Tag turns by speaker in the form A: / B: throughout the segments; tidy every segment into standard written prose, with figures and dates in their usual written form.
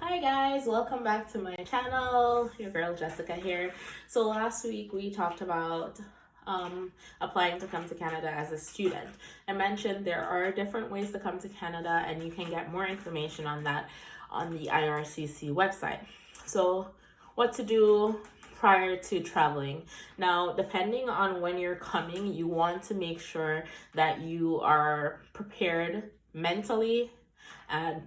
A: Hi guys, welcome back to my channel. Your girl Jessica here. So last week we talked about applying to come to Canada as a student. I mentioned there are different ways to come to Canada and you can get more information on that on the IRCC website. So what to do prior to traveling. Now, depending on when you're coming, you want to make sure that you are prepared mentally and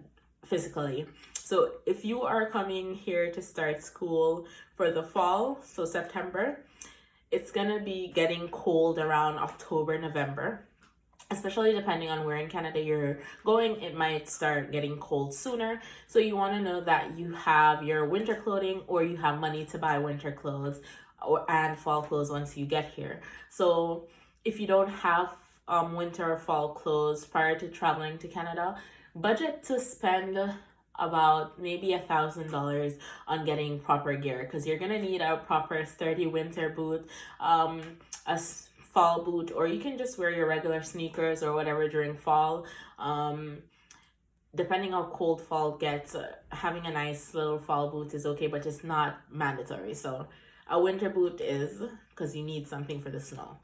A: physically. So if you are coming here to start school for the fall, so September, it's gonna be getting cold around October, November. Especially depending on where in Canada you're going, it might start getting cold sooner. So you want to know that you have your winter clothing or you have money to buy winter clothes and fall clothes once you get here. So if you don't have winter or fall clothes prior to traveling to Canada, budget to spend about maybe $1,000 on getting proper gear, because you're gonna need a proper sturdy winter boot, a fall boot, or you can just wear your regular sneakers or whatever during fall. Depending how cold fall gets, having a nice little fall boot is okay, but it's not mandatory. So a winter boot is, because you need something for the snow.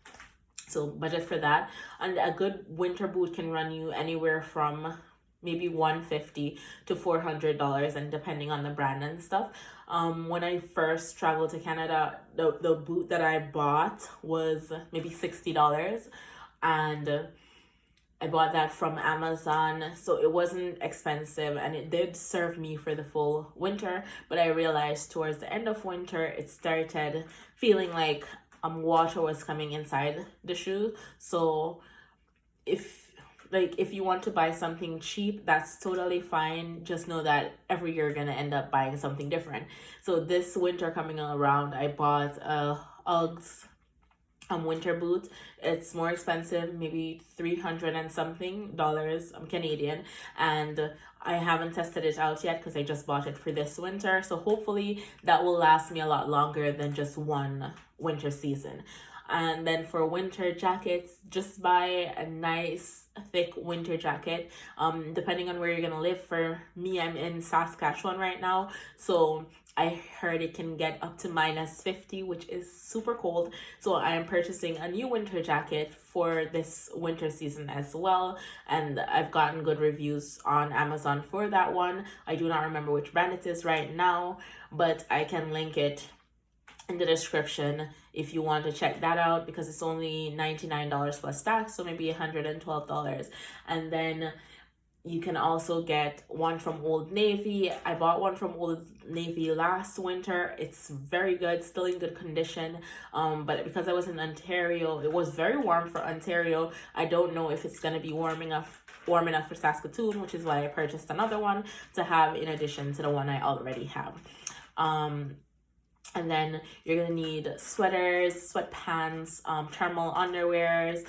A: So budget for that. And a good winter boot can run you anywhere from maybe $150 to $400, and depending on the brand and stuff. When I first traveled to Canada, the boot that I bought was maybe $60, and I bought that from Amazon, so it wasn't expensive and it did serve me for the full winter. But I realized towards the end of winter, it started feeling like water was coming inside the shoe. So if you want to buy something cheap, that's totally fine. Just know that every year you're gonna end up buying something different. So this winter coming around, I bought a Uggs winter boot. It's more expensive, maybe 300 and something dollars Canadian, and I haven't tested it out yet because I just bought it for this winter. So hopefully that will last me a lot longer than just one winter season. And then for winter jackets, just buy a nice thick winter jacket. Depending on where you're gonna live. For me, I'm in Saskatchewan right now, so I heard it can get up to -50, which is super cold. So I am purchasing a new winter jacket for this winter season as well. And I've gotten good reviews on Amazon for that one. I do not remember which brand it is right now, but I can link it in the description if you want to check that out, because it's only $99 plus tax, so maybe $112. And then you can also get one from Old Navy. I bought one from Old Navy last winter. It's very good, still in good condition. But because I was in Ontario, it was very warm for Ontario. I don't know if it's gonna be warm enough for Saskatoon, which is why I purchased another one to have in addition to the one I already have. And then you're gonna need sweaters, sweatpants, thermal underwears,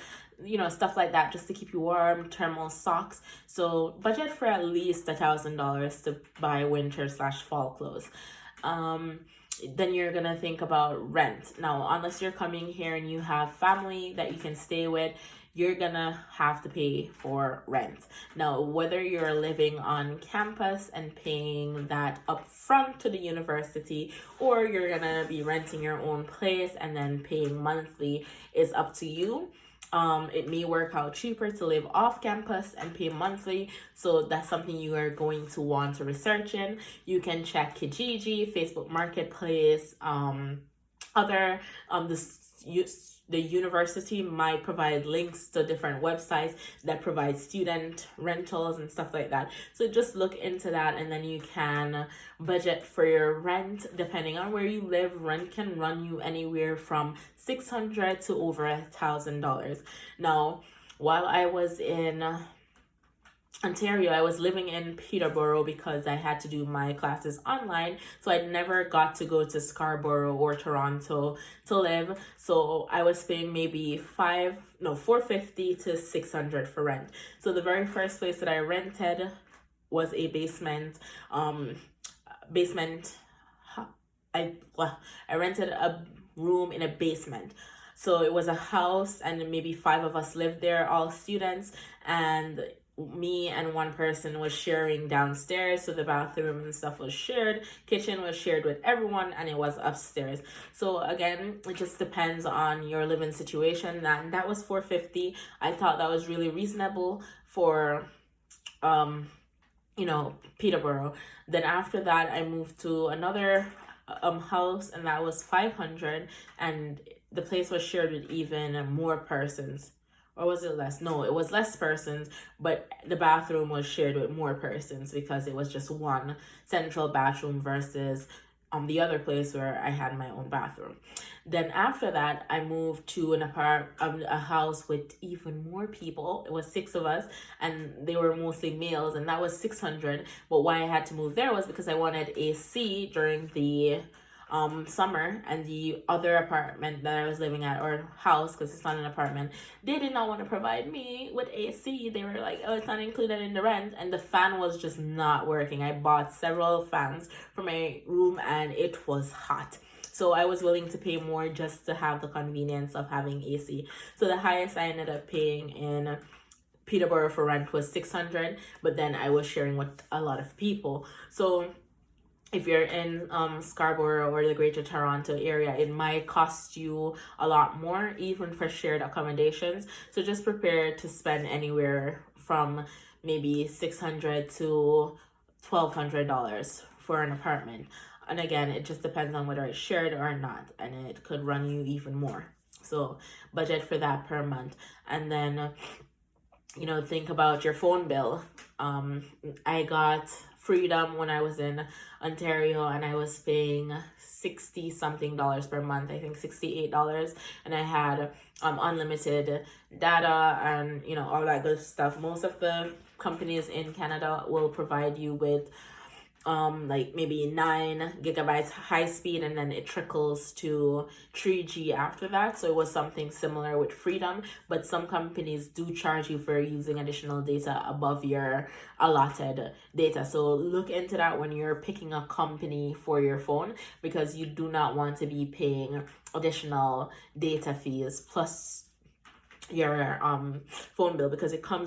A: stuff like that, just to keep you warm, thermal socks. So budget for at least $1,000 to buy winter/fall clothes. Then you're gonna think about rent. Now, unless you're coming here and you have family that you can stay with, you're gonna have to pay for rent. Now, whether you're living on campus and paying that upfront to the university, or you're gonna be renting your own place and then paying monthly, is up to you. It may work out cheaper to live off campus and pay monthly, so that's something you are going to want to research in. You can check Kijiji, Facebook Marketplace, the university might provide links to different websites that provide student rentals and stuff like that. So just look into that, and then you can budget for your rent. Depending on where you live, rent can run you anywhere from $600 to over $1,000. Now, while I was in Ontario, I was living in Peterborough because I had to do my classes online, so I never got to go to Scarborough or Toronto to live. So I was paying maybe $450 to $600 for rent. So the very first place that I rented was a basement. I rented a room in a basement. So it was a house, and maybe 5 of us lived there, all students, and me and one person was sharing downstairs, so the bathroom and stuff was shared, kitchen was shared with everyone, and it was upstairs. So again, it just depends on your living situation. That was $450. I thought that was really reasonable for Peterborough. Then after that, I moved to another house, and that was 500, and the place was shared with even more persons. Or was it less? No, it was less persons, but the bathroom was shared with more persons because it was just one central bathroom versus the other place where I had my own bathroom. Then after that, I moved to a house with even more people. It was 6 of us, and they were mostly males, and that was 600. But why I had to move there was because I wanted AC during the summer, and the other apartment that I was living at, or house, because it's not an apartment, they did not want to provide me with AC. They were like, oh, it's not included in the rent, and the fan was just not working. I bought several fans for my room, and it was hot. So I was willing to pay more just to have the convenience of having AC. So the highest I ended up paying in Peterborough for rent was 600, but then I was sharing with a lot of people. So if you're in Scarborough or the Greater Toronto area, it might cost you a lot more, even for shared accommodations. So just prepare to spend anywhere from maybe $600 to $1,200 for an apartment. And again, it just depends on whether it's shared or not, and it could run you even more. So budget for that per month. And then think about your phone bill. I got Freedom when I was in Ontario, and I was paying 60 something dollars per month, I think $68, and I had unlimited data and all that good stuff. Most of the companies in Canada will provide you with like maybe 9 gigabytes high speed, and then it trickles to 3G after that. So it was something similar with Freedom, but some companies do charge you for using additional data above your allotted data. So look into that when you're picking a company for your phone, because you do not want to be paying additional data fees plus your phone bill, because it can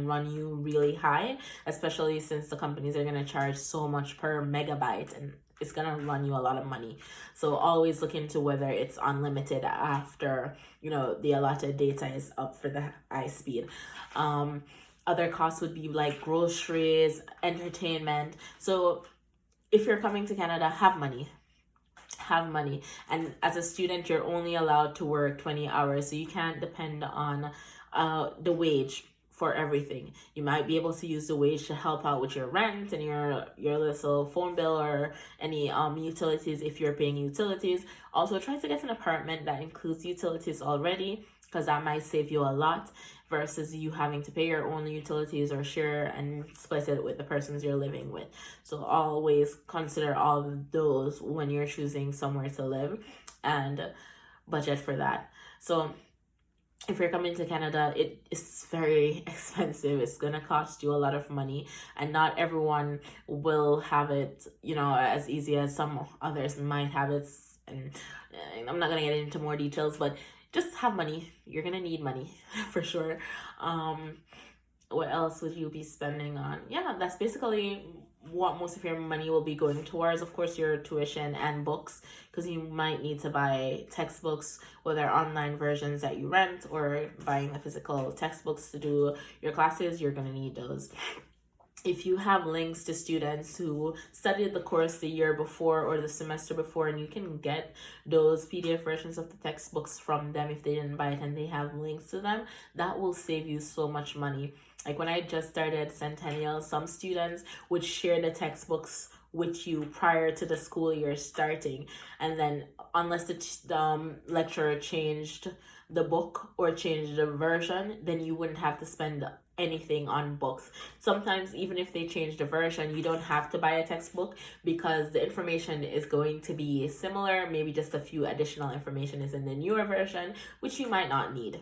A: run you really high, especially since the companies are going to charge so much per megabyte, and it's going to run you a lot of money. So always look into whether it's unlimited after the allotted data is up for the high speed. Other costs would be like groceries, entertainment. So if you're coming to Canada, have money. And as a student, you're only allowed to work 20 hours, so you can't depend on the wage for everything. You might be able to use the wage to help out with your rent and your little phone bill or any utilities if you're paying utilities. Also, try to get an apartment that includes utilities already, because that might save you a lot versus you having to pay your own utilities or share and split it with the persons you're living with. So always consider all of those when you're choosing somewhere to live, and budget for that. So if you're coming to Canada, it is very expensive. It's gonna cost you a lot of money, and not everyone will have it as easy as some others might have it. And I'm not gonna get into more details, but just have money. You're gonna need money for sure. What else would you be spending on? Yeah, that's basically what most of your money will be going towards. Of course, your tuition and books, because you might need to buy textbooks, whether online versions that you rent or buying the physical textbooks to do your classes. You're gonna need those. If you have links to students who studied the course the year before or the semester before, and you can get those PDF versions of the textbooks from them if they didn't buy it and they have links to them, that will save you so much money. Like when I just started Centennial, some students would share the textbooks with you prior to the school year starting, and then unless the lecturer changed the book or changed the version, then you wouldn't have to spend anything on books. Sometimes even if they change the version, you don't have to buy a textbook, because the information is going to be similar. Maybe just a few additional information is in the newer version, which you might not need.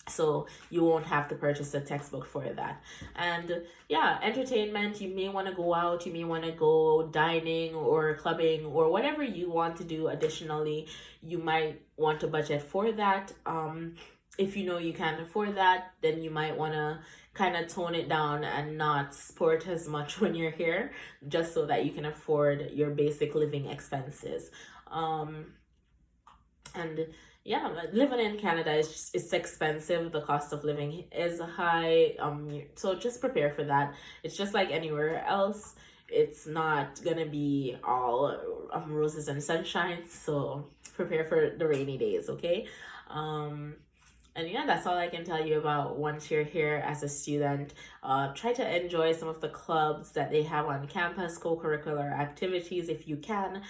A: So you won't have to purchase a textbook for that. And yeah, entertainment, you may want to go out, you may want to go dining or clubbing or whatever you want to do additionally. You might want to budget for that. if you know you can't afford that, then you might want to kind of tone it down and not sport as much when you're here, just so that you can afford your basic living expenses. Um, and yeah, living in Canada is just, it's expensive. The cost of living is high. So just prepare for that. It's just like anywhere else. It's not gonna be all roses and sunshine. So prepare for the rainy days, okay? Um, and yeah, that's all I can tell you about once you're here as a student. Try to enjoy some of the clubs that they have on campus, co-curricular activities if you can.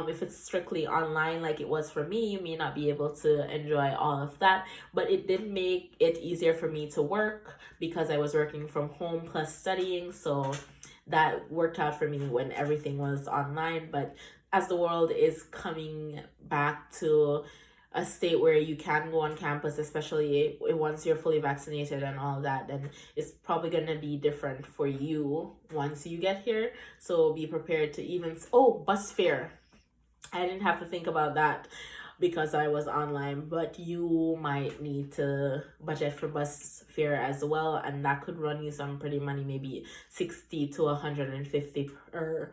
A: If it's strictly online like it was for me, you may not be able to enjoy all of that, but it did make it easier for me to work because I was working from home plus studying. So that worked out for me when everything was online. But as the world is coming back to a state where you can go on campus, especially once you're fully vaccinated and all that, then it's probably going to be different for you once you get here. So be prepared to even, oh, bus fare. I didn't have to think about that because I was online, but you might need to budget for bus fare as well, and that could run you some pretty money, maybe 60 to 150 per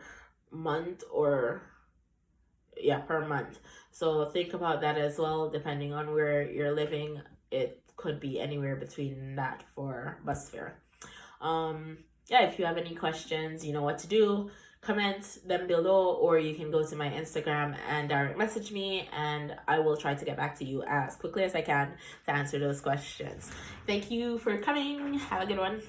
A: month, or yeah, per month. So think about that as well. Depending on where you're living, it could be anywhere between that for bus fare. Yeah, if you have any questions, you know what to do. Comment them below, or you can go to my Instagram and direct message me, and I will try to get back to you as quickly as I can to answer those questions. Thank you for coming. Have a good one.